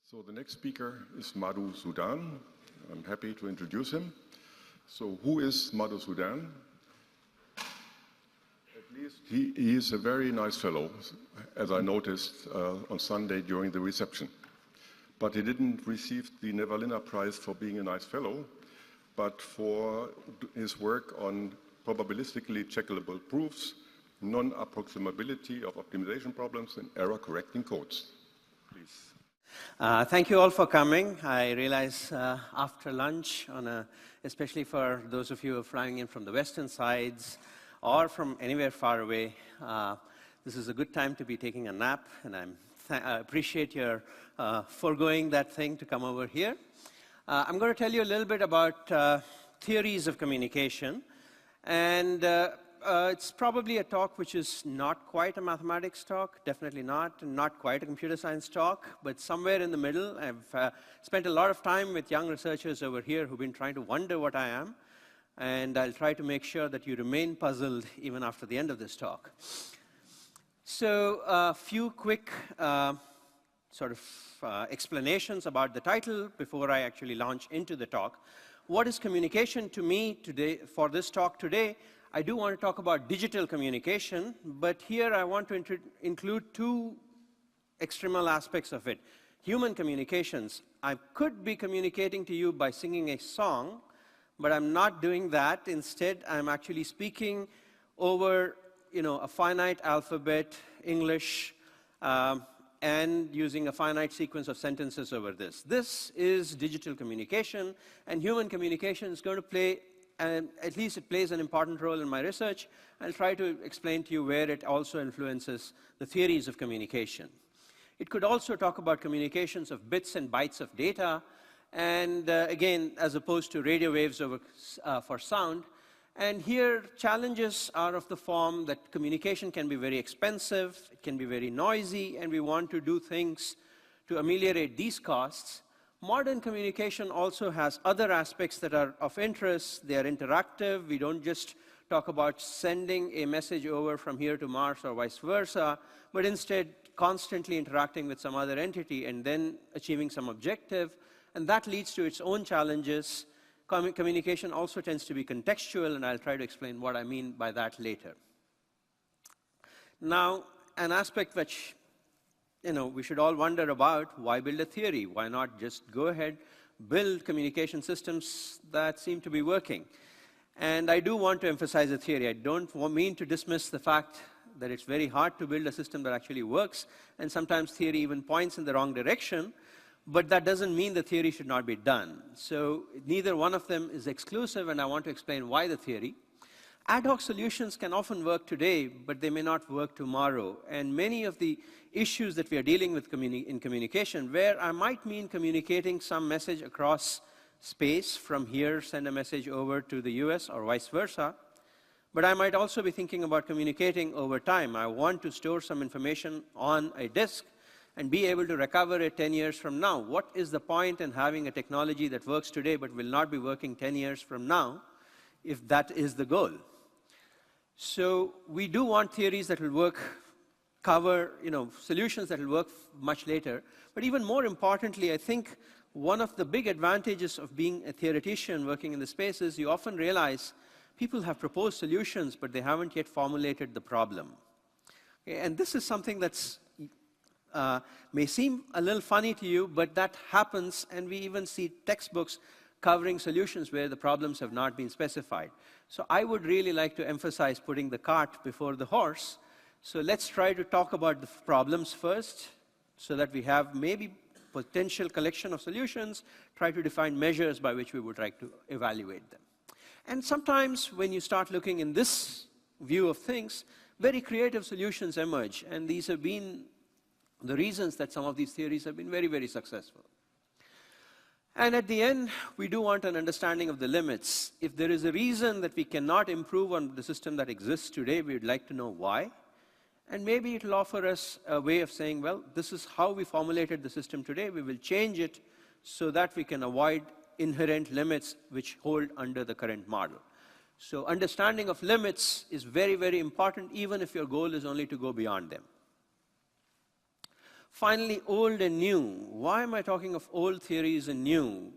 So the next speaker is Madhu Sudan. I'm happy to introduce him. So who is Madhu Sudan? At least he is a very nice fellow, as I noticed on Sunday during the reception. But he didn't receive the Nevalina Prize for being a nice fellow, but for his work on probabilistically checkable proofs, non-approximability of optimization problems, and error-correcting codes. Please. Thank you all for coming. I realize after lunch, especially for those of you who are flying in from the western sides or from anywhere far away, this is a good time to be taking a nap, and I appreciate your foregoing that thing to come over here. I'm going to tell you a little bit about theories of communication, and it's probably a talk which is not quite a mathematics talk, definitely not, and not quite a computer science talk, but somewhere in the middle. I've spent a lot of time with young researchers over here who've been trying to wonder what I am, and I'll try to make sure that you remain puzzled even after the end of this talk. So a few quick explanations about the title before I actually launch into the talk. What is communication to me today, for this talk today? I do want to talk about digital communication, but here I want to include two extremal aspects of it. Human communications. I could be communicating to you by singing a song, but I'm not doing that. Instead, I'm actually speaking over a finite alphabet, English, and using a finite sequence of sentences over this. This is digital communication, and human communication is going to play, and at least it plays an important role in my research. I'll try to explain to you where it also influences the theories of communication. It could also talk about communications of bits and bytes of data, and again, as opposed to radio waves over, for sound. And here, challenges are of the form that communication can be very expensive, it can be very noisy, and we want to do things to ameliorate these costs. Modern communication also has other aspects that are of interest. They are interactive. We don't just talk about sending a message over from here to Mars or vice versa, but instead constantly interacting with some other entity and then achieving some objective. And that leads to its own challenges. Communication also tends to be contextual, and I'll try to explain what I mean by that later. Now, an aspect which we should all wonder about: why build a theory? Why not just go ahead, build communication systems that seem to be working? And I do want to emphasize a theory. I don't mean to dismiss the fact that it's very hard to build a system that actually works, and sometimes theory even points in the wrong direction, but that doesn't mean the theory should not be done. So neither one of them is exclusive, and I want to explain why the theory. Ad hoc solutions can often work today, but they may not work tomorrow. And many of the issues that we are dealing with in communication, where I might mean communicating some message across space, from here, send a message over to the US or vice versa, but I might also be thinking about communicating over time. I want to store some information on a disk and be able to recover it 10 years from now. What is the point in having a technology that works today but will not be working 10 years from now, if that is the goal? So we do want theories that will cover solutions that will work much later. But even more importantly, I think one of the big advantages of being a theoretician working in the space is you often realize people have proposed solutions, but they haven't yet formulated the problem. Okay, and this is something that's may seem a little funny to you, but that happens, and we even see textbooks covering solutions where the problems have not been specified. So I would really like to emphasize putting the cart before the horse. So let's try to talk about the problems first, so that we have maybe potential collection of solutions, try to define measures by which we would like to evaluate them. And sometimes when you start looking in this view of things, very creative solutions emerge, and these have been the reasons that some of these theories have been very, very successful. And at the end, we do want an understanding of the limits. If there is a reason that we cannot improve on the system that exists today, we would like to know why. And maybe it will offer us a way of saying, well, this is how we formulated the system today. We will change it so that we can avoid inherent limits which hold under the current model. So understanding of limits is very, very important, even if your goal is only to go beyond them. Finally, old and new. Why am I talking of old theories and new?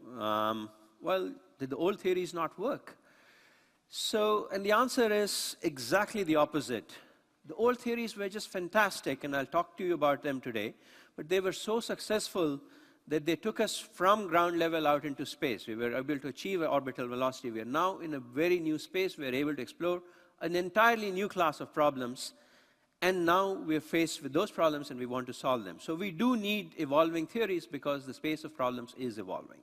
Well, did the old theories not work? So, and the answer is exactly the opposite. The old theories were just fantastic, and I'll talk to you about them today, but they were so successful that they took us from ground level out into space. We were able to achieve an orbital velocity. We are now in a very new space. We are able to explore an entirely new class of problems, and now we're faced with those problems and we want to solve them. So we do need evolving theories because the space of problems is evolving.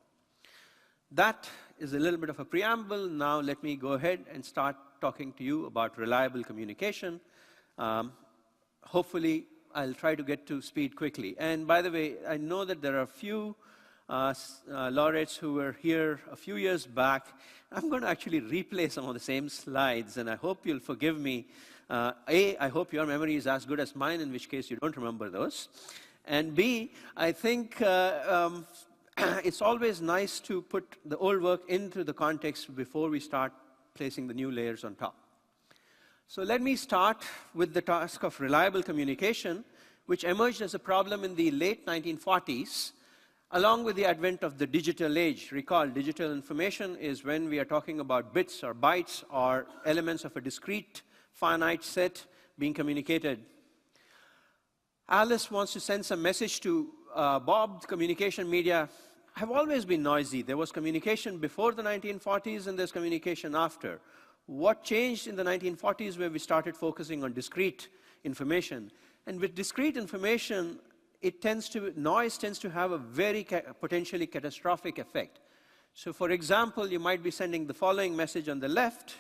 That is a little bit of a preamble. Now let me go ahead and start talking to you about reliable communication. Hopefully, I'll try to get to speed quickly. And by the way, I know that there are a few laureates who were here a few years back. I'm going to actually replay some of the same slides, and I hope you'll forgive me. A, I hope your memory is as good as mine, in which case you don't remember those. And B, I think it's always nice to put the old work into the context before we start placing the new layers on top. So let me start with the task of reliable communication, which emerged as a problem in the late 1940s, along with the advent of the digital age. Recall, digital information is when we are talking about bits or bytes or elements of a discrete finite set being communicated. Alice wants to send some message to Bob. Communication media have always been noisy. There was communication before the 1940s and there's communication after. What changed in the 1940s where we started focusing on discrete information? And with discrete information, noise tends to have a very potentially catastrophic effect. So for example, you might be sending the following message on the left,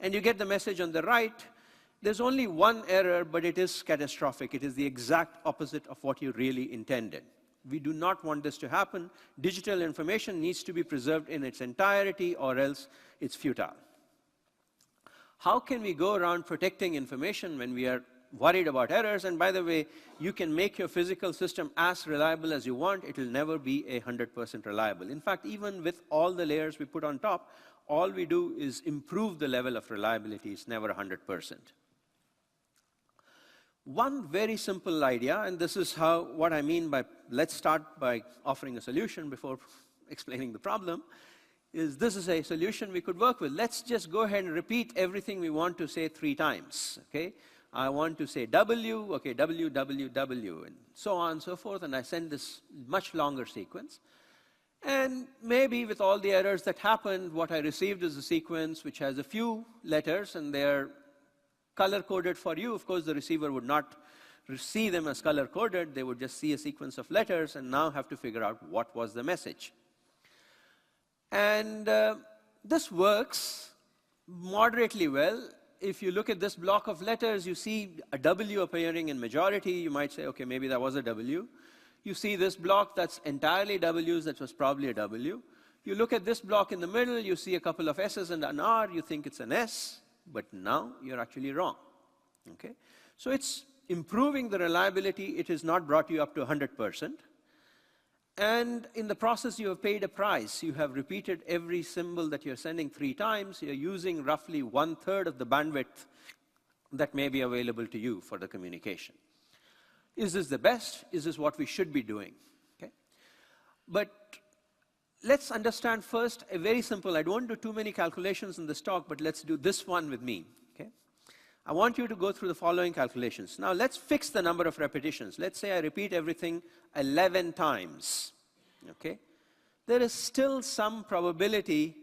and you get the message on the right. There's only one error, but it is catastrophic. It is the exact opposite of what you really intended. We do not want this to happen. Digital information needs to be preserved in its entirety, or else it's futile. How can we go around protecting information when we are worried about errors? And by the way, you can make your physical system as reliable as you want. It will never be 100% reliable. In fact, even with all the layers we put on top, all we do is improve the level of reliability. It's never 100%. One very simple idea, and this is what I mean by, let's start by offering a solution before explaining the problem, is this is a solution we could work with. Let's just go ahead and repeat everything we want to say 3 times, okay? I want to say W, okay, W, W, W, and so on and so forth, and I send this much longer sequence. And maybe with all the errors that happened, what I received is a sequence which has a few letters, and they're color-coded for you. Of course, the receiver would not see them as color-coded. They would just see a sequence of letters and now have to figure out what was the message. And this works moderately well. If you look at this block of letters, you see a W appearing in majority. You might say, okay, maybe that was a W. You see this block that's entirely W's, that was probably a W. You look at this block in the middle, you see a couple of S's and an R, you think it's an S, but now you're actually wrong, okay? So it's improving the reliability. It has not brought you up to 100%. And in the process, you have paid a price. You have repeated every symbol that you're sending 3 times. You're using roughly 1/3 of the bandwidth that may be available to you for the communication. Is this the best? Is this what we should be doing? Okay? But let's understand first a very simple, I don't do too many calculations in this talk, but let's do this one with me. Okay? I want you to go through the following calculations. Now let's fix the number of repetitions. Let's say I repeat everything 11 times. Okay? There is still some probability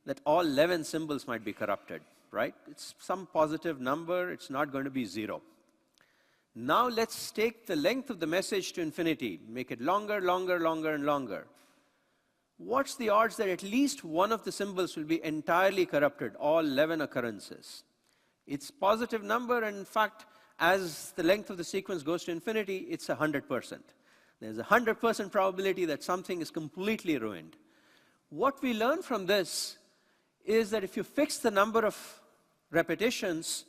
that all 11 symbols might be corrupted, right? It's some positive number. It's not going to be 0. Now let's take the length of the message to infinity. Make it longer, longer, longer, and longer. What's the odds that at least one of the symbols will be entirely corrupted, all 11 occurrences? It's a positive number, and in fact, as the length of the sequence goes to infinity, it's 100%. There's a 100% probability that something is completely ruined. What we learn from this is that if you fix the number of repetitions,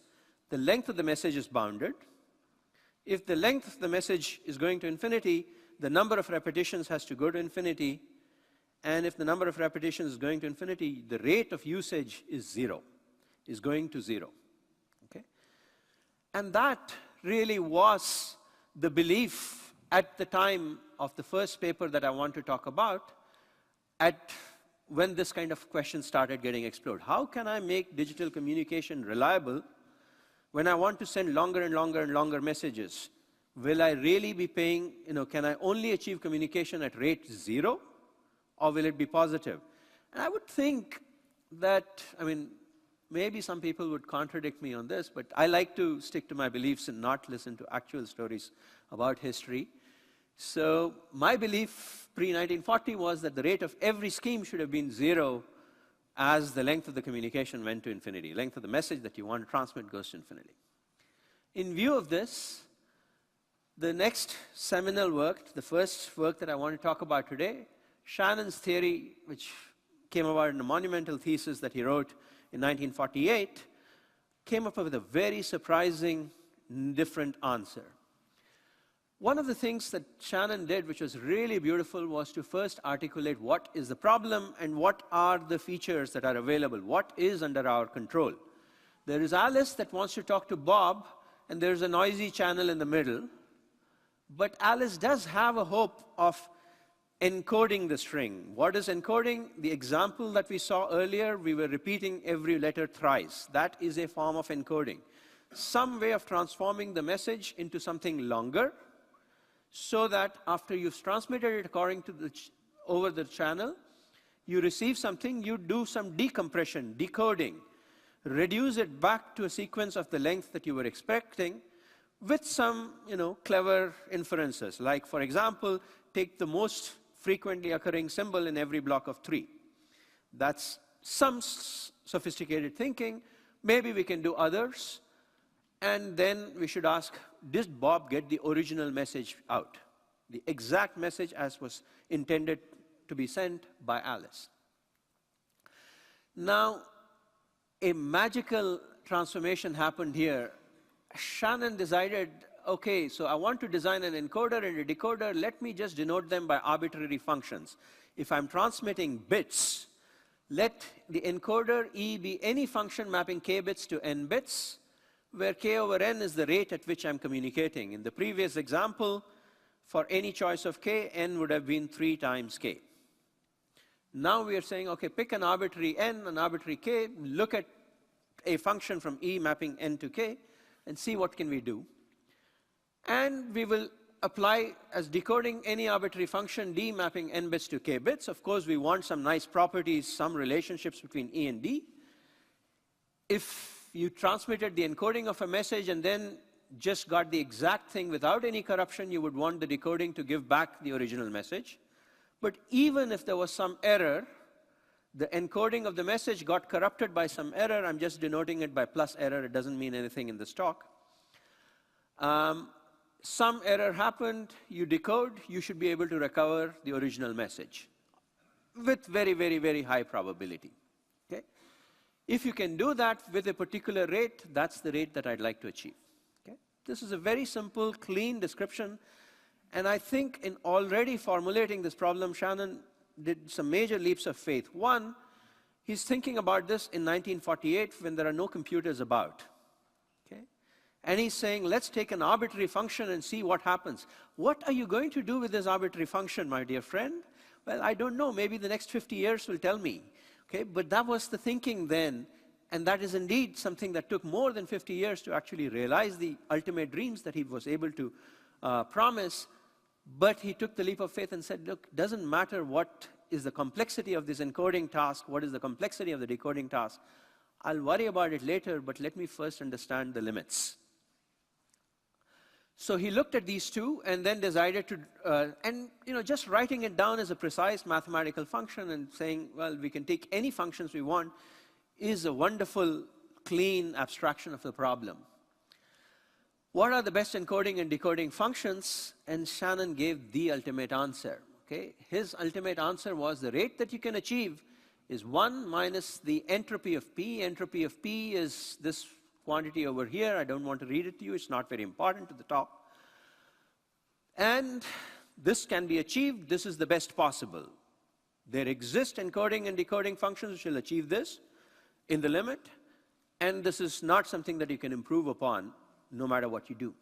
the length of the message is bounded. If the length of the message is going to infinity, the number of repetitions has to go to infinity. And if the number of repetitions is going to infinity, the rate of usage is 0, is going to 0. Okay? And that really was the belief at the time of the first paper that I want to talk about, when this kind of question started getting explored. How can I make digital communication reliable when I want to send longer and longer and longer messages? Will I really be paying, can I only achieve communication at rate 0, or will it be positive? And I would think that, maybe some people would contradict me on this, but I like to stick to my beliefs and not listen to actual stories about history. So my belief pre-1940 was that the rate of every scheme should have been 0 as the length of the communication went to infinity. Length of the message that you want to transmit goes to infinity. In view of this, the next seminal work, the first work that I want to talk about today, Shannon's theory, which came about in a monumental thesis that he wrote in 1948, came up with a very surprising, different answer. One of the things that Shannon did, which was really beautiful, was to first articulate what is the problem and what are the features that are available, what is under our control. There is Alice that wants to talk to Bob, and there's a noisy channel in the middle. But Alice does have a hope of encoding the string. What is encoding? The example that we saw earlier, we were repeating every letter thrice. That is a form of encoding. Some way of transforming the message into something longer, so that after you've transmitted it according to over the channel, you receive something, you do some decompression, decoding, reduce it back to a sequence of the length that you were expecting, with some, clever inferences. Like, for example, take the most frequently occurring symbol in every block of 3. That's some sophisticated thinking. Maybe we can do others. And then we should ask, did Bob get the original message out? The exact message as was intended to be sent by Alice. Now, a magical transformation happened here. Shannon decided, okay, so I want to design an encoder and a decoder. Let me just denote them by arbitrary functions. If I'm transmitting bits, let the encoder E be any function mapping k bits to n bits, where k over n is the rate at which I'm communicating. In the previous example, for any choice of k, n would have been 3 times k. Now we are saying, okay, pick an arbitrary n, an arbitrary k, look at a function from E mapping n to k, and see what can we do. And we will apply as decoding any arbitrary function d mapping n bits to k bits. Of course, we want some nice properties, some relationships between E and d. If you transmitted the encoding of a message and then just got the exact thing without any corruption, you would want the decoding to give back the original message. But even if there was some error, the encoding of the message got corrupted by some error. I'm just denoting it by plus error. It doesn't mean anything in this talk. Some error happened, you decode, you should be able to recover the original message with very, very, very high probability. Okay? If you can do that with a particular rate, that's the rate that I'd like to achieve. Okay? This is a very simple, clean description. And I think in already formulating this problem, Shannon did some major leaps of faith. One, he's thinking about this in 1948 when there are no computers about. Okay? And he's saying, let's take an arbitrary function and see what happens. What are you going to do with this arbitrary function, my dear friend? Well, I don't know. Maybe the next 50 years will tell me. Okay? But that was the thinking then. And that is indeed something that took more than 50 years to actually realize the ultimate dreams that he was able to promise. But he took the leap of faith and said, look, doesn't matter what is the complexity of this encoding task, what is the complexity of the decoding task. I'll worry about it later, but let me first understand the limits. So he looked at these two and then decided to, just writing it down as a precise mathematical function and saying, well, we can take any functions we want is a wonderful, clean abstraction of the problem. What are the best encoding and decoding functions? And Shannon gave the ultimate answer. Okay? His ultimate answer was the rate that you can achieve is 1 minus the entropy of P. Entropy of P is this quantity over here. I don't want to read it to you. It's not very important to the talk. And this can be achieved. This is the best possible. There exist encoding and decoding functions which will achieve this in the limit. And this is not something that you can improve upon no matter what you do.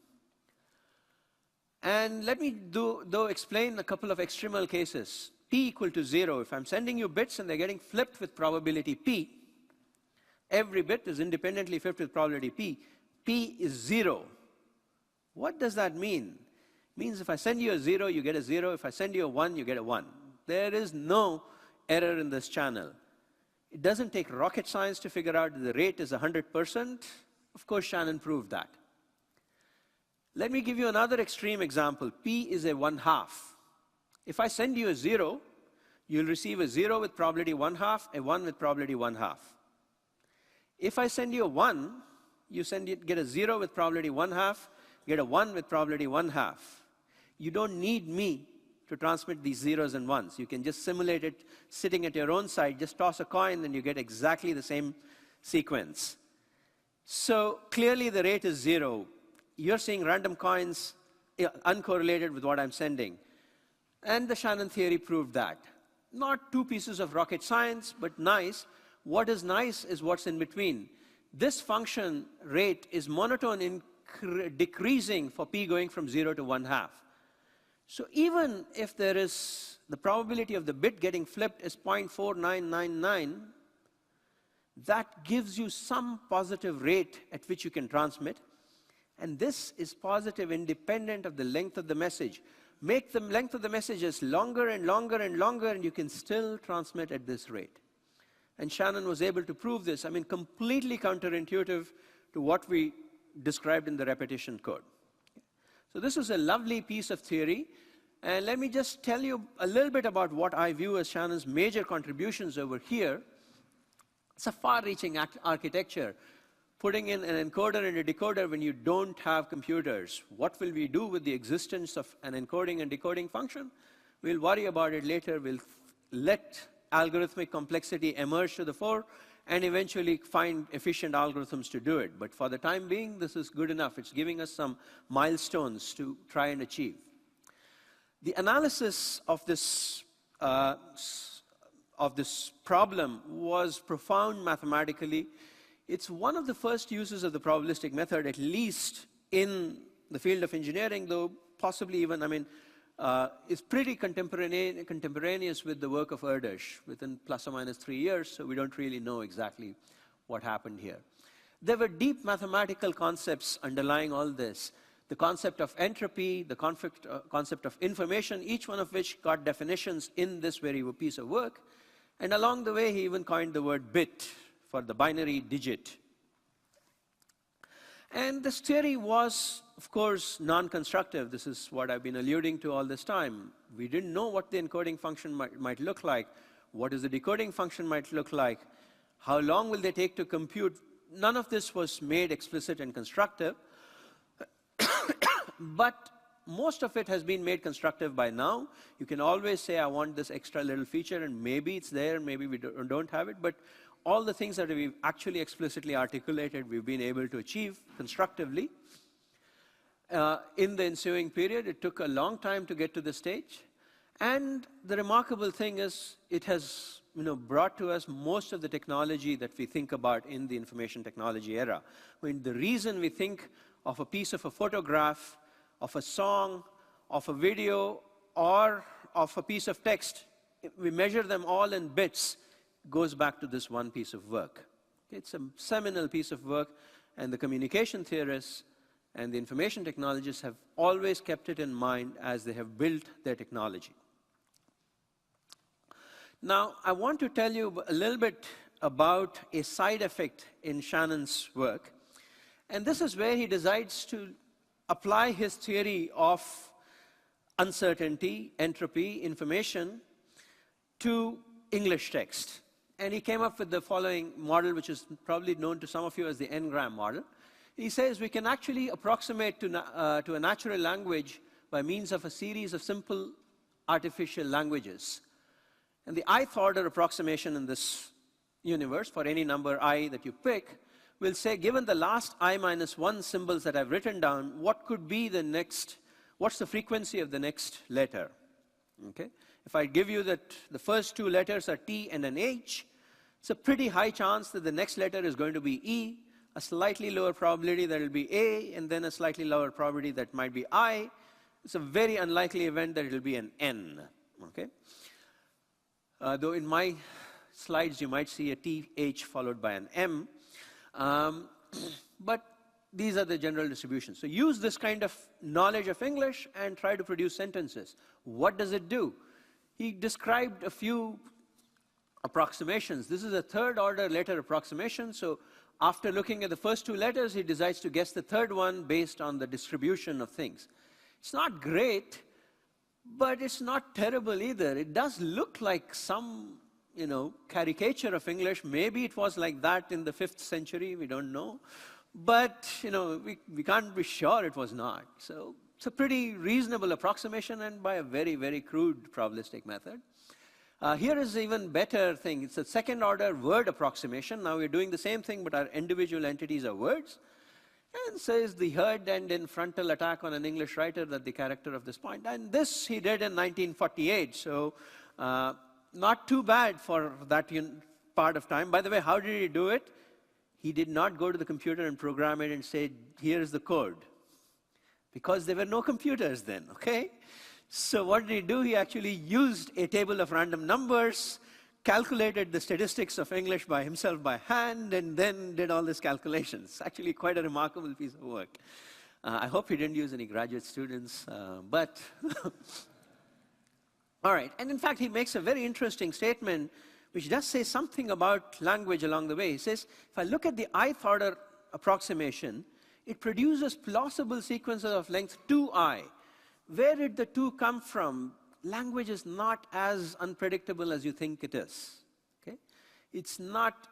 And let me, though, explain a couple of extremal cases. P equal to 0. If I'm sending you bits and they're getting flipped with probability P, every bit is independently flipped with probability P. P is 0. What does that mean? It means if I send you a 0, you get a 0. If I send you a 1, you get a 1. There is no error in this channel. It doesn't take rocket science to figure out that the rate is 100%. Of course, Shannon proved that. Let me give you another extreme example. P is a 1/2. If I send you a 0, you'll receive a 0 with probability 1/2, a 1 with probability 1/2. If I send you a 1, you get a 0 with probability 1/2, get a 1 with probability 1/2. You don't need me to transmit these zeros and ones. You can just simulate it sitting at your own side, just toss a coin and you get exactly the same sequence. So clearly the rate is 0. You're seeing random coins uncorrelated with what I'm sending. And the Shannon theory proved that. Not two pieces of rocket science, but nice. What is nice is what's in between. This function rate is monotone decreasing for P going from 0 to 1/2. So even if there is the probability of the bit getting flipped is 0.4999, that gives you some positive rate at which you can transmit. And this is positive independent of the length of the message. Make the length of the messages longer and longer and longer, and you can still transmit at this rate. And Shannon was able to prove this. I mean, completely counterintuitive to what we described in the repetition code. So this is a lovely piece of theory. And let me just tell you a little bit about what I view as Shannon's major contributions over here. It's a far-reaching architecture. Putting in an encoder and a decoder when you don't have computers. What will we do with the existence of an encoding and decoding function? We'll worry about it later. We'll let algorithmic complexity emerge to the fore and eventually find efficient algorithms to do it. But for the time being, this is good enough. It's giving us some milestones to try and achieve. The analysis of this problem was profound mathematically. It's one of the first uses of the probabilistic method, at least in the field of engineering, though possibly even, I mean, it's pretty contemporaneous with the work of Erdős within plus or minus 3 years, so we don't really know exactly what happened here. There were deep mathematical concepts underlying all this. The concept of entropy, the concept of information, each one of which got definitions in this very piece of work. And along the way, he even coined the word bit for the binary digit. And this theory was, of course, non-constructive. This is what I've been alluding to all this time. We didn't know what the encoding function might look like. What is the decoding function might look like? How long will they take to compute? None of this was made explicit and constructive. But most of it has been made constructive by now. You can always say, I want this extra little feature, and maybe it's there, maybe we don't have it. But all the things that we've actually explicitly articulated, we've been able to achieve constructively. In the ensuing period, it took a long time to get to this stage. And the remarkable thing is, it has brought to us most of the technology that we think about in the information technology era. I mean, the reason we think of a piece of a photograph, of a song, of a video, or of a piece of text, we measure them all in bits, goes back to this one piece of work. It's a seminal piece of work, and the communication theorists and the information technologists have always kept it in mind as they have built their technology. Now, I want to tell you a little bit about a side effect in Shannon's work. And this is where he decides to apply his theory of uncertainty, entropy, information to English text. And he came up with the following model, which is probably known to some of you as the n-gram model. He says we can actually approximate to a natural language by means of a series of simple artificial languages. And the ith order approximation in this universe, for any number I that you pick, will say, given the last I minus 1 symbols that I've written down, what could be the next, what's the frequency of the next letter? Okay? If I give you that the first 2 letters are T and an H, it's a pretty high chance that the next letter is going to be E, a slightly lower probability that it will be A, and then a slightly lower probability that might be I, It's a very unlikely event that it will be an N, okay? Though in my slides you might see a TH followed by an M, but these are the general distributions. So use this kind of knowledge of English and try to produce sentences. What does it do? He described a few approximations. This is a third order letter approximation. So after looking at the first two letters, he decides to guess the third one based on the distribution of things. It's not great, but it's not terrible either. It does look like some, caricature of English. Maybe it was like that in the 5th century, we don't know. But, we can't be sure it was not. So it's a pretty reasonable approximation and by a very, very crude probabilistic method. Here is even better thing. It's a second order word approximation. Now we're doing the same thing, but our individual entities are words. And says the heard and in frontal attack on an English writer that the character of this point. And this he did in 1948. So not too bad for that part of time. By the way, how did he do it? He did not go to the computer and program it and say, here's the code. Because there were no computers then, okay? So what did he do? He actually used a table of random numbers, calculated the statistics of English by himself by hand, and then did all these calculations. Actually quite a remarkable piece of work. I hope he didn't use any graduate students, but... All right, and in fact, he makes a very interesting statement which does say something about language along the way. He says, if I look at the ith order approximation, it produces plausible sequences of length 2i. Where did the 2 come from? Language is not as unpredictable as you think it is. Okay? It's not,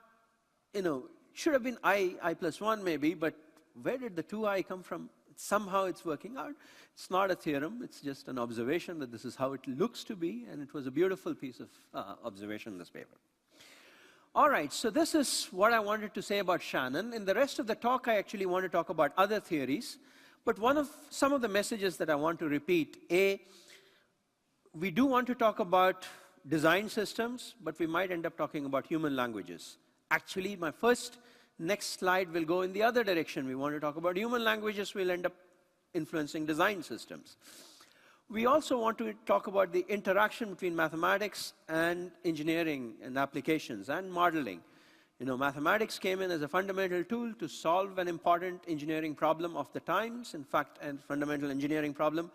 it should have been I plus 1 maybe, but where did the 2i come from? Somehow it's working out. It's not a theorem, it's just an observation that this is how it looks to be, and it was a beautiful piece of observation in this paper. All right, so this is what I wanted to say about Shannon. In the rest of the talk, I actually want to talk about other theories, but some of the messages that I want to repeat. We do want to talk about design systems, but we might end up talking about human languages. Actually, my next slide will go in the other direction. We want to talk about human languages. We'll end up influencing design systems. We also want to talk about the interaction between mathematics and engineering and applications and modeling. Mathematics came in as a fundamental tool to solve an important engineering problem of the times, in fact, a fundamental engineering problem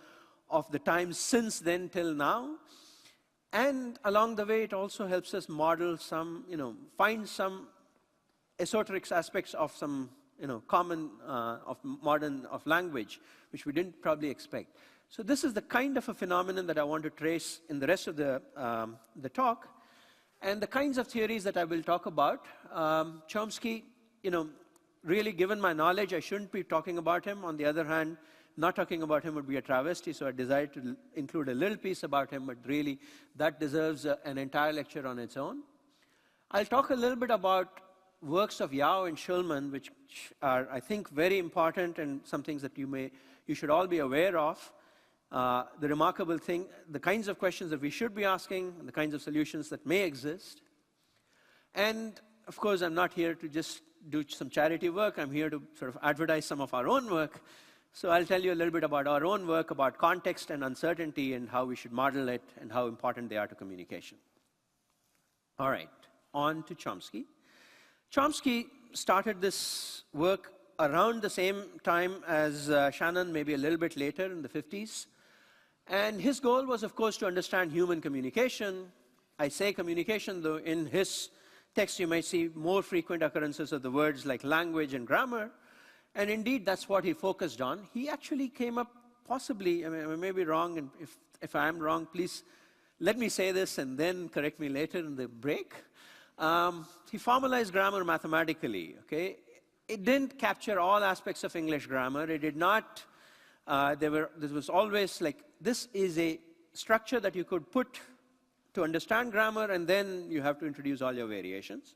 of the times since then till now. And along the way, it also helps us model some, find some esoteric aspects of some, common, of language, which we didn't probably expect. So this is the kind of a phenomenon that I want to trace in the rest of the talk. And the kinds of theories that I will talk about, Chomsky, really given my knowledge, I shouldn't be talking about him. On the other hand, not talking about him would be a travesty, so I decided to include a little piece about him, but really that deserves an entire lecture on its own. I'll talk a little bit about works of Yao and Schulman, which are, I think, very important and some things that you should all be aware of. The remarkable thing, the kinds of questions that we should be asking, and the kinds of solutions that may exist. And of course, I'm not here to just do some charity work. I'm here to sort of advertise some of our own work. So I'll tell you a little bit about our own work, about context and uncertainty and how we should model it and how important they are to communication. All right, on to Chomsky. Chomsky started this work around the same time as Shannon, maybe a little bit later in the 50s. And his goal was, of course, to understand human communication. I say communication, though in his text you might see more frequent occurrences of the words like language and grammar. And indeed, that's what he focused on. He actually came up possibly, I may be wrong, and if I am wrong, please let me say this and then correct me later in the break. He formalized grammar mathematically, okay? It didn't capture all aspects of English grammar. It did not, this was always like, this is a structure that you could put to understand grammar, and then you have to introduce all your variations.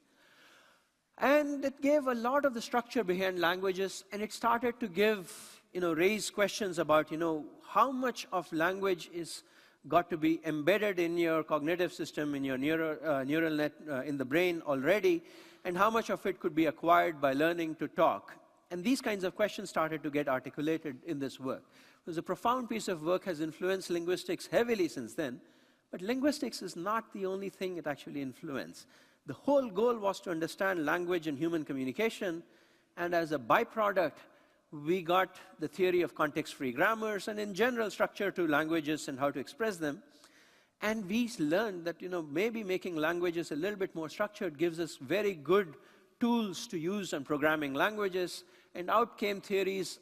And it gave a lot of the structure behind languages, and it started to raise questions about, how much of language is got to be embedded in your cognitive system, in your neural net, in the brain already, and how much of it could be acquired by learning to talk. And these kinds of questions started to get articulated in this work. It was a profound piece of work, has influenced linguistics heavily since then. But linguistics is not the only thing it actually influenced. The whole goal was to understand language and human communication, and as a byproduct, we got the theory of context-free grammars and in general structure to languages and how to express them. And we learned that maybe making languages a little bit more structured gives us very good tools to use on programming languages, and out came theories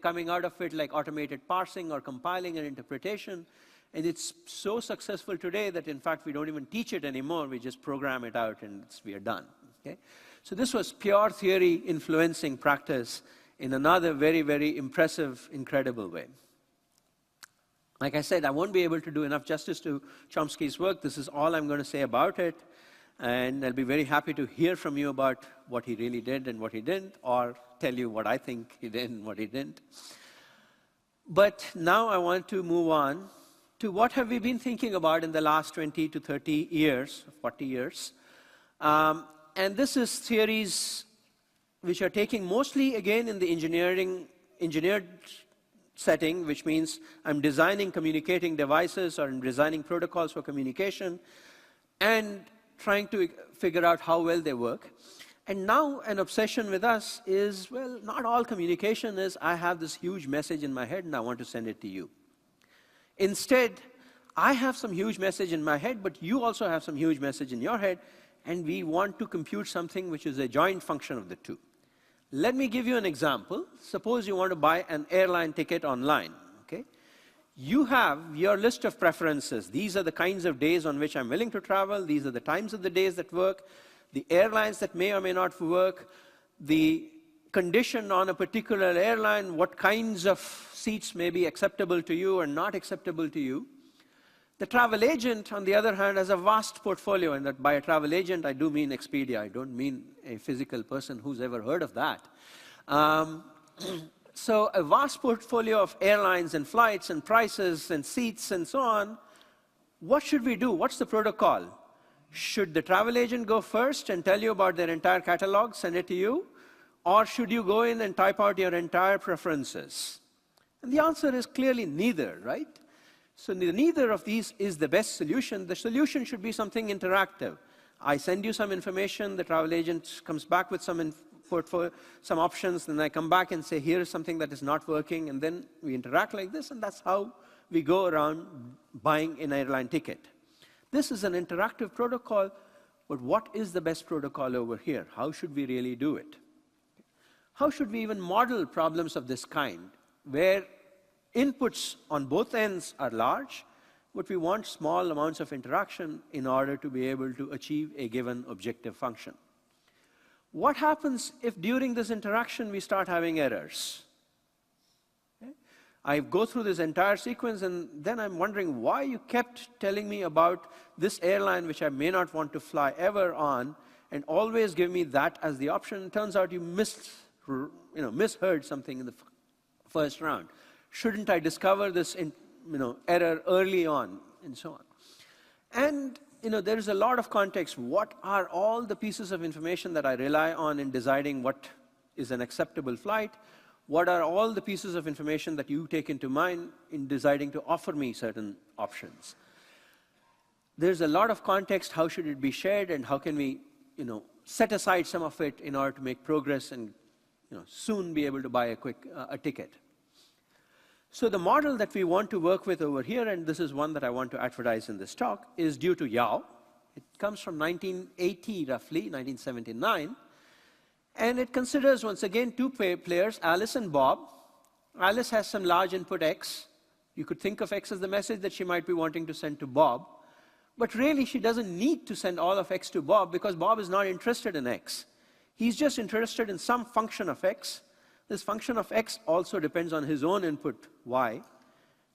coming out of it like automated parsing or compiling and interpretation. And it's so successful today that, in fact, we don't even teach it anymore. We just program it out and we are done. Okay? So this was pure theory influencing practice in another very, very impressive, incredible way. Like I said, I won't be able to do enough justice to Chomsky's work. This is all I'm going to say about it. And I'll be very happy to hear from you about what he really did and what he didn't, or tell you what I think he did and what he didn't. But now I want to move on to what have we been thinking about in the last 20 to 30 years, 40 years. And this is theories which are taking mostly, again, in the engineered setting, which means I'm designing communicating devices or I'm designing protocols for communication and trying to figure out how well they work. And now an obsession with us is, well, not all communication is I have this huge message in my head and I want to send it to you. Instead, I have some huge message in my head, but you also have some huge message in your head, and we want to compute something which is a joint function of the two. Let me give you an example. Suppose you want to buy an airline ticket online. Okay? You have your list of preferences. These are the kinds of days on which I'm willing to travel. These are the times of the days that work, the airlines that may or may not work, the condition on a particular airline, what kinds of seats may be acceptable to you or not acceptable to you. The travel agent, on the other hand, has a vast portfolio, and that by a travel agent, I do mean Expedia. I don't mean a physical person who's ever heard of that. So a vast portfolio of airlines and flights and prices and seats and so on. What should we do? What's the protocol? Should the travel agent go first and tell you about their entire catalog, send it to you? Or should you go in and type out your entire preferences? And the answer is clearly neither, right? So neither of these is the best solution. The solution should be something interactive. I send you some information, the travel agent comes back with some options, then I come back and say, here is something that is not working, and then we interact like this, and that's how we go around buying an airline ticket. This is an interactive protocol, but what is the best protocol over here? How should we really do it? How should we even model problems of this kind, where inputs on both ends are large, but we want small amounts of interaction in order to be able to achieve a given objective function? What happens if during this interaction we start having errors? Okay? I go through this entire sequence, and then I'm wondering why you kept telling me about this airline which I may not want to fly ever on, and always give me that as the option. It turns out you misheard something in the first round. Shouldn't I discover this error early on, and so on? And there is a lot of context. What are all the pieces of information that I rely on in deciding what is an acceptable flight? What are all the pieces of information that you take into mind in deciding to offer me certain options? There's a lot of context. How should it be shared, and how can we set aside some of it in order to make progress and soon be able to buy a ticket? So the model that we want to work with over here, and this is one that I want to advertise in this talk, is due to Yao. It comes from 1980, roughly, 1979. And it considers, once again, two players, Alice and Bob. Alice has some large input X. You could think of X as the message that she might be wanting to send to Bob. But really, she doesn't need to send all of X to Bob, because Bob is not interested in X. He's just interested in some function of X. This function of X also depends on his own input, Y.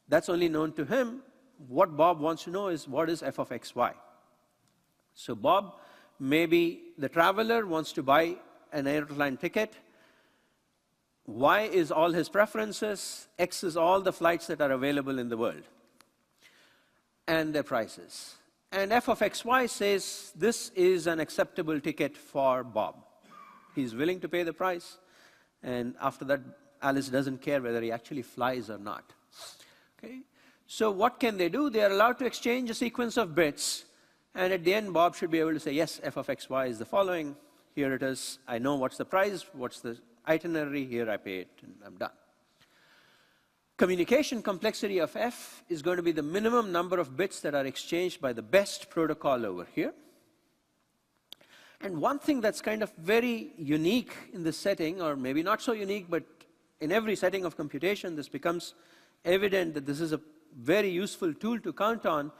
That's only known to him. What Bob wants to know is, what is f of xy? So Bob, maybe the traveler, wants to buy an airline ticket. Y is all his preferences. X is all the flights that are available in the world and their prices. And f of xy says, this is an acceptable ticket for Bob. He's willing to pay the price. And after that, Alice doesn't care whether he actually flies or not. Okay? So what can they do? They are allowed to exchange a sequence of bits, and at the end, Bob should be able to say, yes, f of x, y is the following. Here it is. I know what's the price, what's the itinerary. Here I pay it, and I'm done. Communication complexity of f is going to be the minimum number of bits that are exchanged by the best protocol over here. And one thing that's kind of very unique in this setting, or maybe not so unique, but in every setting of computation, this becomes evident that this is a very useful tool to count on,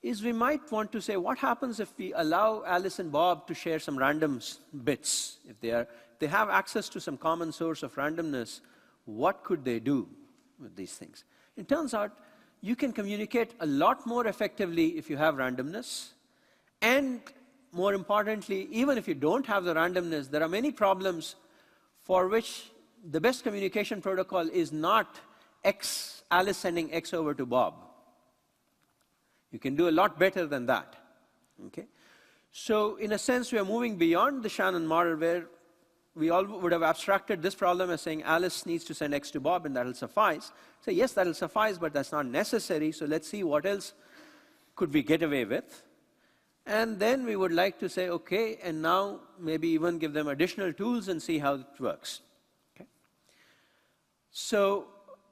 is we might want to say, what happens if we allow Alice and Bob to share some random bits? If they have access to some common source of randomness, what could they do with these things? It turns out you can communicate a lot more effectively if you have randomness. And more importantly, even if you don't have the randomness, there are many problems for which the best communication protocol is not Alice sending X over to Bob. You can do a lot better than that. Okay? So in a sense, we are moving beyond the Shannon model, where we all would have abstracted this problem as saying Alice needs to send X to Bob and that'll suffice. So yes, that'll suffice, but that's not necessary. So let's see what else could we get away with. And then we would like to say, okay, and now maybe even give them additional tools and see how it works. Okay? So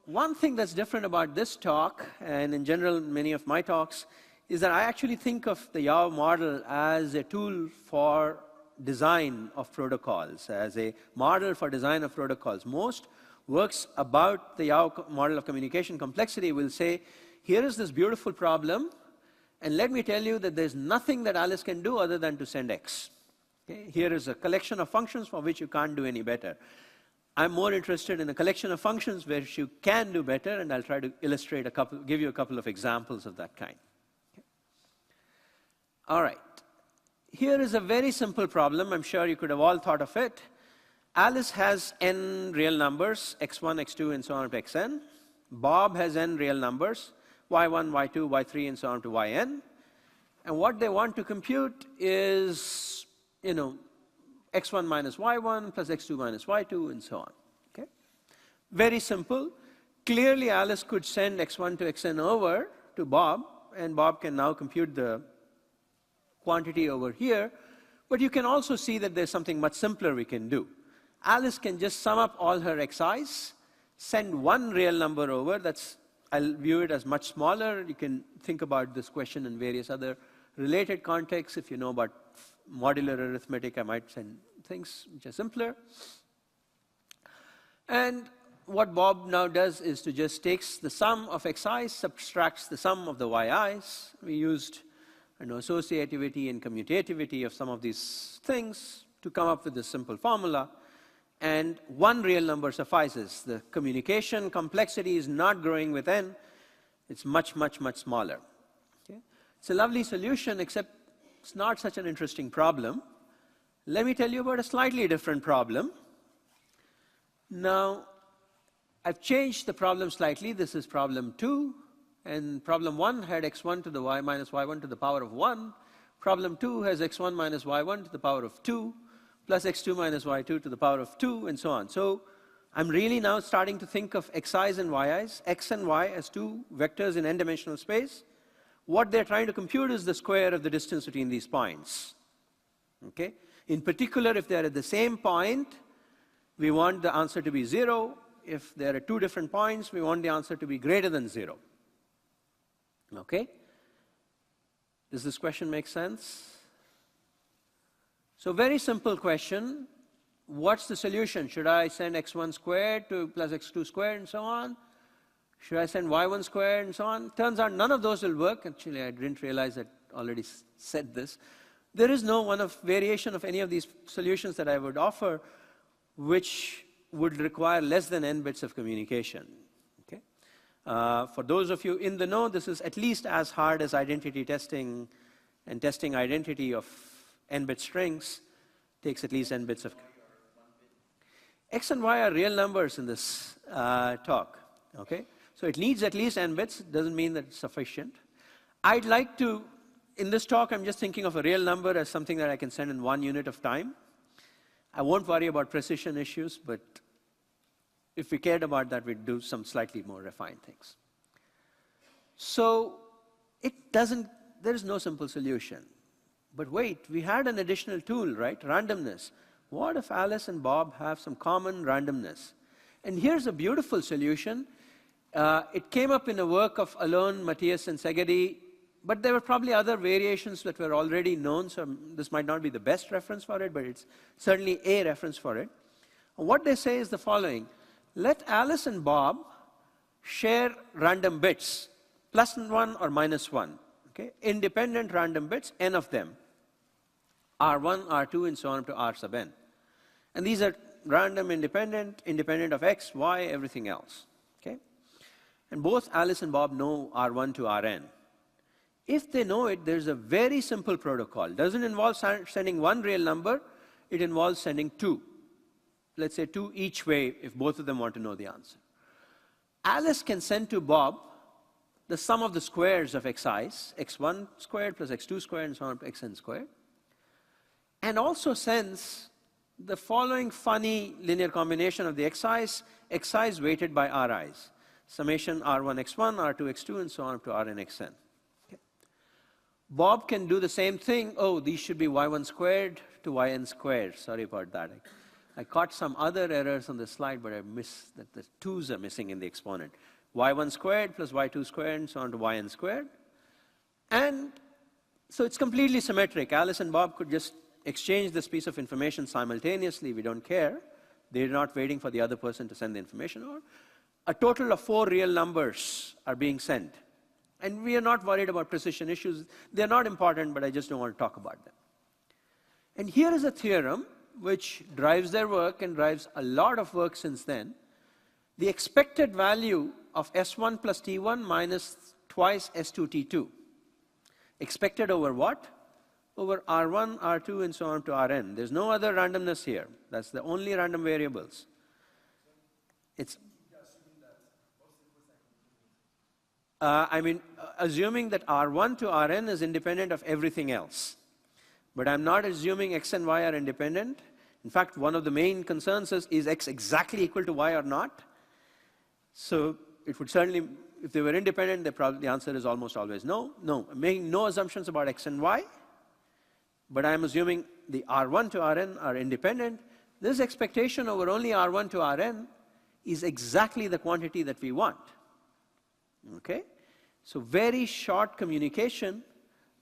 one thing that's different about this talk, and in general many of my talks, is that I actually think of the Yao model as a tool for design of protocols, as a model for design of protocols. Most works about the Yao model of communication complexity will say, here is this beautiful problem, and let me tell you that there's nothing that Alice can do other than to send X. Okay? Here is a collection of functions for which you can't do any better. I'm more interested in a collection of functions where you can do better, and I'll try to illustrate give you a couple of examples of that kind. Okay. All right. Here is a very simple problem. I'm sure you could have all thought of it. Alice has n real numbers, x1, x2, and so on to xn. Bob has n real numbers, y1, y2, y3, and so on to yn. And what they want to compute is, x1 minus y1 plus x2 minus y2, and so on. Okay? Very simple. Clearly, Alice could send x1 to xn over to Bob, and Bob can now compute the quantity over here. But you can also see that there's something much simpler we can do. Alice can just sum up all her xi's, send one real number over. I'll view it as much smaller. You can think about this question in various other related contexts. If you know about modular arithmetic, I might send things which are simpler. And what Bob now does is to just takes the sum of xi's, subtracts the sum of the yi's. We used associativity and commutativity of some of these things to come up with this simple formula. And one real number suffices. The communication complexity is not growing with n. It's much, much, much smaller. Okay? It's a lovely solution, except it's not such an interesting problem. Let me tell you about a slightly different problem. Now, I've changed the problem slightly. This is problem 2. And problem 1 had x1 to the y minus y1 to the power of 1. Problem 2 has x1 minus y1 to the power of 2, plus x2 minus y2 to the power of 2, and so on. So I'm really now starting to think of xi's and yi's, x and y as two vectors in n-dimensional space. What they're trying to compute is the square of the distance between these points. Okay? In particular, if they're at the same point, we want the answer to be 0. If they're at two different points, we want the answer to be greater than 0. Okay? Does this question make sense? So very simple question. What's the solution? Should I send x1 squared to plus x2 squared and so on? Should I send y1 squared and so on? Turns out none of those will work. Actually, I didn't realize I already said this. There is no variation of any of these solutions that I would offer which would require less than n bits of communication. Okay? For those of you in the know, this is at least as hard as identity testing, and testing identity of n-bit strings takes at least n bits of. X and y are real numbers in this talk. Okay? So it needs at least n bits. Doesn't mean that it's sufficient. I'd like to, in this talk, I'm just thinking of a real number as something that I can send in 1 unit of time. I won't worry about precision issues, but If we cared about that, we'd do some slightly more refined things. So there is no simple solution. But wait, we had an additional tool, right? Randomness. What if Alice and Bob have some common randomness? And here's a beautiful solution. It came up in a work of Alon, Matthias, and Segedi, but there were probably other variations that were already known, so this might not be the best reference for it, but it's certainly a reference for it. And what they say is the following. Let Alice and Bob share random bits, +1 or -1, okay? Independent random bits, n of them, R1, R2, and so on to R sub n. And these are random independent of x, y, everything else, okay? And both Alice and Bob know R1 to Rn. If they know it, there's a very simple protocol. It doesn't involve sending one real number, it involves sending 2. Let's say 2 each way if both of them want to know the answer. Alice can send to Bob the sum of the squares of xi's, x1 squared plus x2 squared and so on to xn squared, and also sends the following funny linear combination of the xi's weighted by ri's, summation r1 x1, r2 x2, and so on to rn xn. Okay. Bob can do the same thing. Oh, these should be y1 squared to yn squared. Sorry about that. I caught some other errors on the slide, but I missed that the 2's are missing in the exponent. y1 squared plus y2 squared and so on to yn squared. And so it's completely symmetric. Alice and Bob could just exchange this piece of information simultaneously. We don't care. They're not waiting for the other person to send the information over. A total of 4 real numbers are being sent. And we are not worried about precision issues. They're not important, but I just don't want to talk about them. And here is a theorem which drives their work and drives a lot of work since then. The expected value of S1 plus T1 minus twice S2 T2. Expected over what? Over R1, R2, and so on to Rn. There's no other randomness here. That's the only random variables. It's assuming that R1 to Rn is independent of everything else. But I'm not assuming x and y are independent. In fact, one of the main concerns is x exactly equal to y or not? So it would certainly, if they were independent, the answer is almost always no. No, I'm making no assumptions about x and y, but I'm assuming the R1 to Rn are independent. This expectation over only R1 to Rn is exactly the quantity that we want. Okay? So very short communication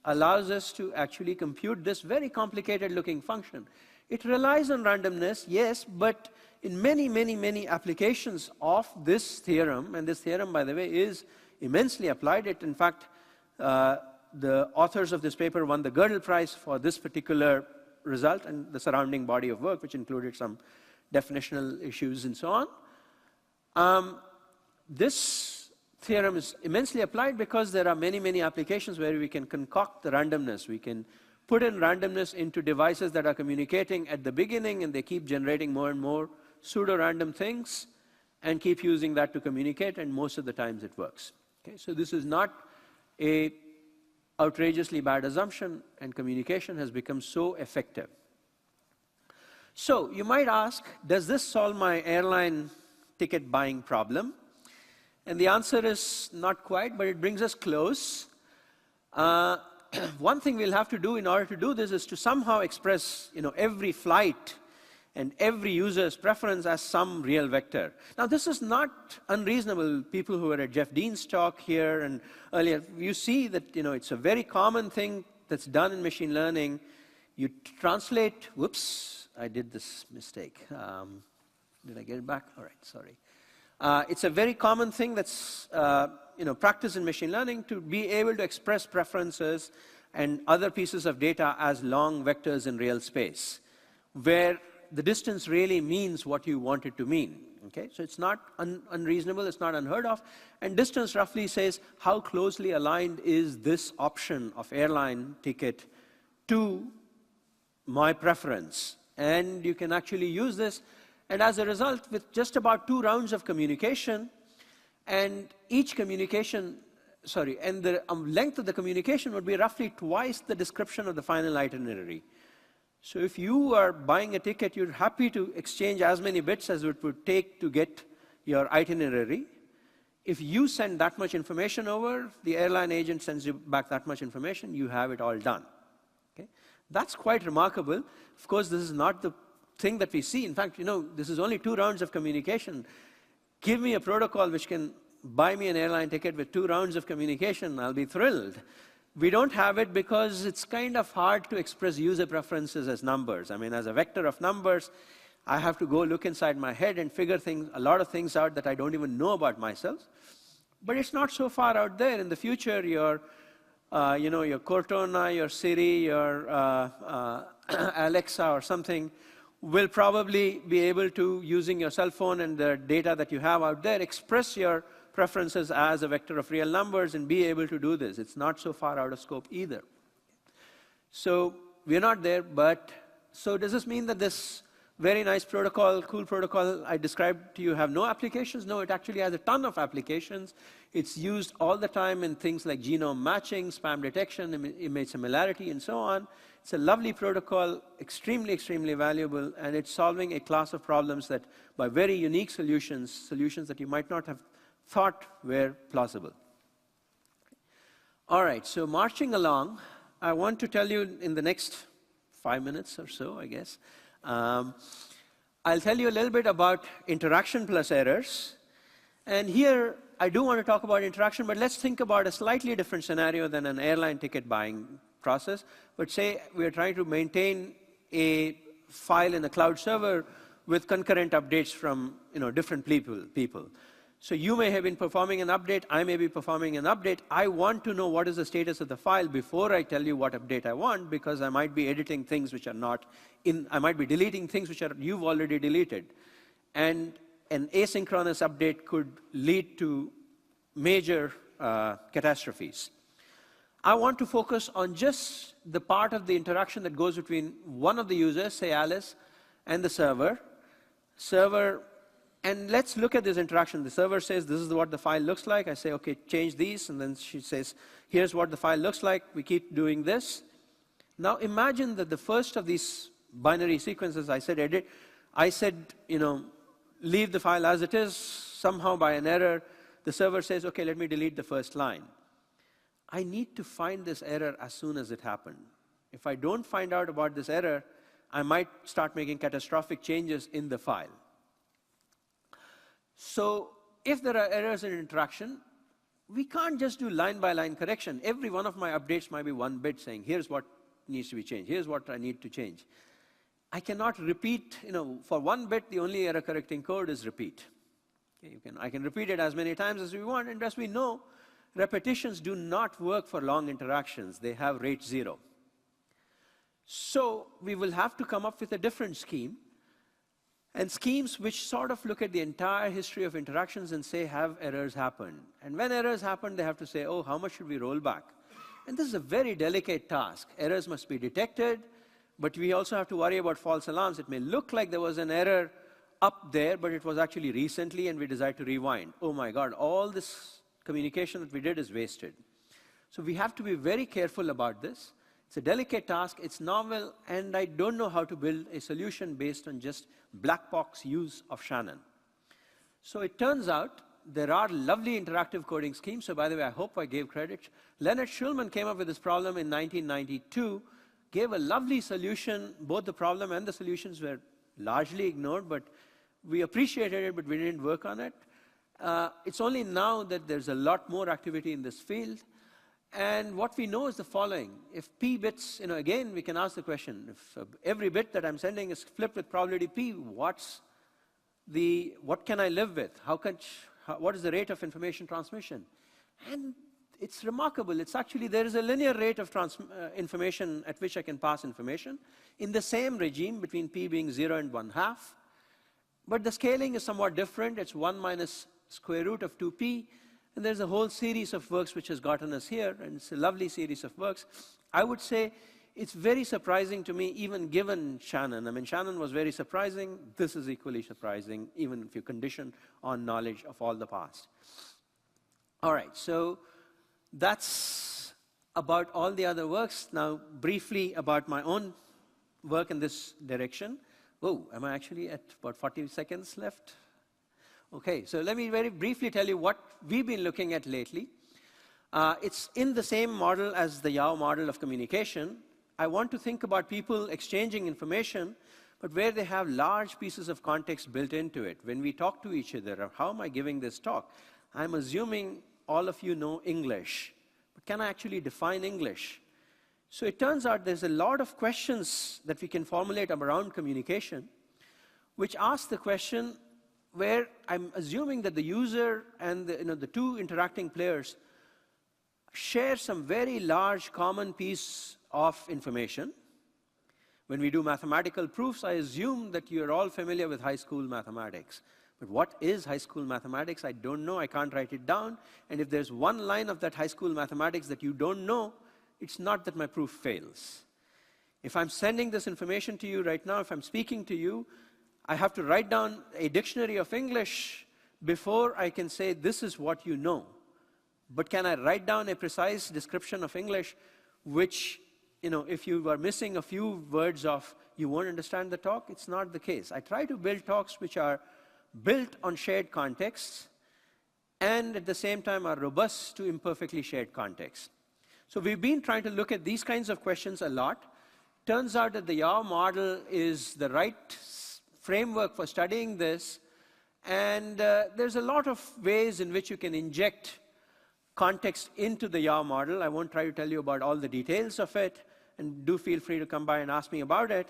allows us to actually compute this very complicated looking function. It relies on randomness, yes, but in many, many, many applications of this theorem, and this theorem, by the way, is immensely applied. In fact, the authors of this paper won the Gödel Prize for this particular result and the surrounding body of work, which included some definitional issues and so on. This theorem is immensely applied because there are many, many applications where we can concoct the randomness. We can put in randomness into devices that are communicating at the beginning, and they keep generating more and more pseudo-random things and keep using that to communicate, and most of the times it works. Okay? So this is not an outrageously bad assumption, and communication has become so effective. So you might ask, does this solve my airline ticket buying problem? And the answer is not quite, but it brings us close. One thing we'll have to do in order to do this is to somehow express, every flight and every user's preference as some real vector. Now, this is not unreasonable. People who were at Jeff Dean's talk here and earlier, you see that, it's a very common thing that's done in machine learning. You translate, whoops, I did this mistake. Did I get it back? All right, sorry. It's a very common thing that's practiced in machine learning to be able to express preferences and other pieces of data as long vectors in real space, where the distance really means what you want it to mean. Okay? So it's not unreasonable, it's not unheard of. And distance roughly says how closely aligned is this option of airline ticket to my preference. And you can actually use this. And as a result, with just about 2 rounds of communication, and each communication, and the length of the communication would be roughly twice the description of the final itinerary. So if you are buying a ticket, you're happy to exchange as many bits as it would take to get your itinerary. If you send that much information over, the airline agent sends you back that much information, you have it all done. Okay? That's quite remarkable. Of course, this is not the thing that we see. In fact, this is only 2 rounds of communication. Give me a protocol which can buy me an airline ticket with 2 rounds of communication, I'll be thrilled. We don't have it because it's kind of hard to express user preferences as numbers. I mean, as a vector of numbers, I have to go look inside my head and figure a lot of things out that I don't even know about myself. But it's not so far out there. In the future, your Cortana, your Siri, your Alexa or something will probably be able to, using your cell phone and the data that you have out there, express your preferences as a vector of real numbers and be able to do this. It's not so far out of scope either. So we're not there, but so does this mean that this very nice protocol, cool protocol I described to you have no applications? No, it actually has a ton of applications. It's used all the time in things like genome matching, spam detection, image similarity, and so on. It's a lovely protocol, extremely, extremely valuable, and it's solving a class of problems that, by very unique solutions that you might not have thought were plausible. All right, so marching along, I want to tell you in the next 5 minutes or so, I guess, I'll tell you a little bit about interaction plus errors. And here, I do want to talk about interaction, but let's think about a slightly different scenario than an airline ticket buying process. But say we're trying to maintain a file in the cloud server with concurrent updates from different people. So you may have been performing an update, I may be performing an update. I want to know what is the status of the file before I tell you what update I want, because I might be editing things which are not in, I might be deleting things which you've already deleted. And an asynchronous update could lead to major catastrophes. I want to focus on just the part of the interaction that goes between one of the users, say Alice, and the server. And let's look at this interaction. The server says, this is what the file looks like. I say, OK, change these. And then she says, here's what the file looks like. We keep doing this. Now imagine that the first of these binary sequences I said edit. I said, leave the file as it is. Somehow by an error, the server says, OK, let me delete the first line. I need to find this error as soon as it happened. If I don't find out about this error, I might start making catastrophic changes in the file. So if there are errors in interaction, we can't just do line-by-line correction. Every one of my updates might be 1 bit saying, here's what needs to be changed. Here's what I need to change. I cannot repeat, for 1 bit, the only error-correcting code is repeat. Okay, I can repeat it as many times as we want, and as we know, repetitions do not work for long interactions. They have rate 0. So we will have to come up with a different scheme, and schemes which sort of look at the entire history of interactions and say, have errors happened? And when errors happen, they have to say, oh, how much should we roll back? And this is a very delicate task. Errors must be detected, but we also have to worry about false alarms. It may look like there was an error up there, but it was actually recently, and we decide to rewind. Oh my God, all this communication that we did is wasted. So we have to be very careful about this. It's a delicate task, it's novel, and I don't know how to build a solution based on just black box use of Shannon. So it turns out there are lovely interactive coding schemes. So by the way, I hope I gave credit. Leonard Schulman came up with this problem in 1992, gave a lovely solution. Both the problem and the solutions were largely ignored, but we appreciated it, but we didn't work on it. It's only now that there's a lot more activity in this field. And what we know is the following. If p bits, again, we can ask the question, if every bit that I'm sending is flipped with probability p, what can I live with? What is the rate of information transmission? And it's remarkable. It's actually, there is a linear rate of information at which I can pass information in the same regime between p being 0 and 1/2. But the scaling is somewhat different. It's 1 minus square root of 2p. And there's a whole series of works which has gotten us here, and it's a lovely series of works. I would say it's very surprising to me, even given Shannon. I mean, Shannon was very surprising. This is equally surprising, even if you condition on knowledge of all the past. All right, so that's about all the other works. Now, briefly about my own work in this direction. Oh, am I actually at about 40 seconds left? Okay, so let me very briefly tell you what we've been looking at lately. It's in the same model as the Yao model of communication. I want to think about people exchanging information, but where they have large pieces of context built into it. When we talk to each other, how am I giving this talk? I'm assuming all of you know English, but can I actually define English? So it turns out there's a lot of questions that we can formulate around communication, which ask the question where I'm assuming that the user and the two interacting players share some very large common piece of information. When we do mathematical proofs, I assume that you're all familiar with high school mathematics. But what is high school mathematics? I don't know. I can't write it down. And if there's one line of that high school mathematics that you don't know, it's not that my proof fails. If I'm sending this information to you right now, if I'm speaking to you, I have to write down a dictionary of English before I can say this is what you know. But can I write down a precise description of English which, if you are missing a few words of, you won't understand the talk? It's not the case. I try to build talks which are built on shared contexts and at the same time are robust to imperfectly shared contexts. So we've been trying to look at these kinds of questions a lot. Turns out that the Yao model is the right framework for studying this. And there's a lot of ways in which you can inject context into the Yao model. I won't try to tell you about all the details of it, and do feel free to come by and ask me about it.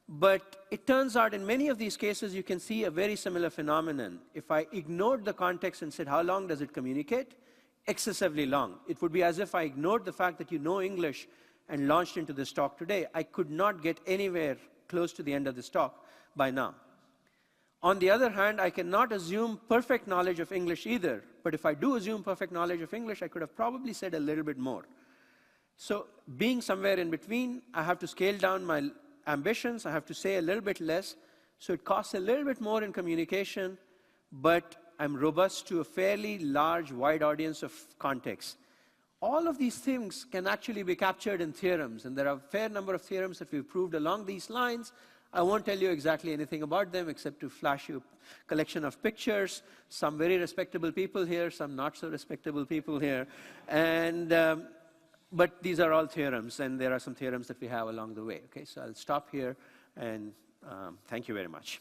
But it turns out in many of these cases, you can see a very similar phenomenon. If I ignored the context and said, how long does it communicate? Excessively long. It would be as if I ignored the fact that you know English and launched into this talk today. I could not get anywhere close to the end of this talk by now. On the other hand, I cannot assume perfect knowledge of English either. But if I do assume perfect knowledge of English, I could have probably said a little bit more. So being somewhere in between, I have to scale down my ambitions. I have to say a little bit less. So it costs a little bit more in communication, but I'm robust to a fairly large, wide audience of context. All of these things can actually be captured in theorems, and there are a fair number of theorems that we've proved along these lines. I won't tell you exactly anything about them except to flash you a collection of pictures, some very respectable people here, some not so respectable people here. And, but these are all theorems, and there are some theorems that we have along the way. Okay, so I'll stop here, and thank you very much.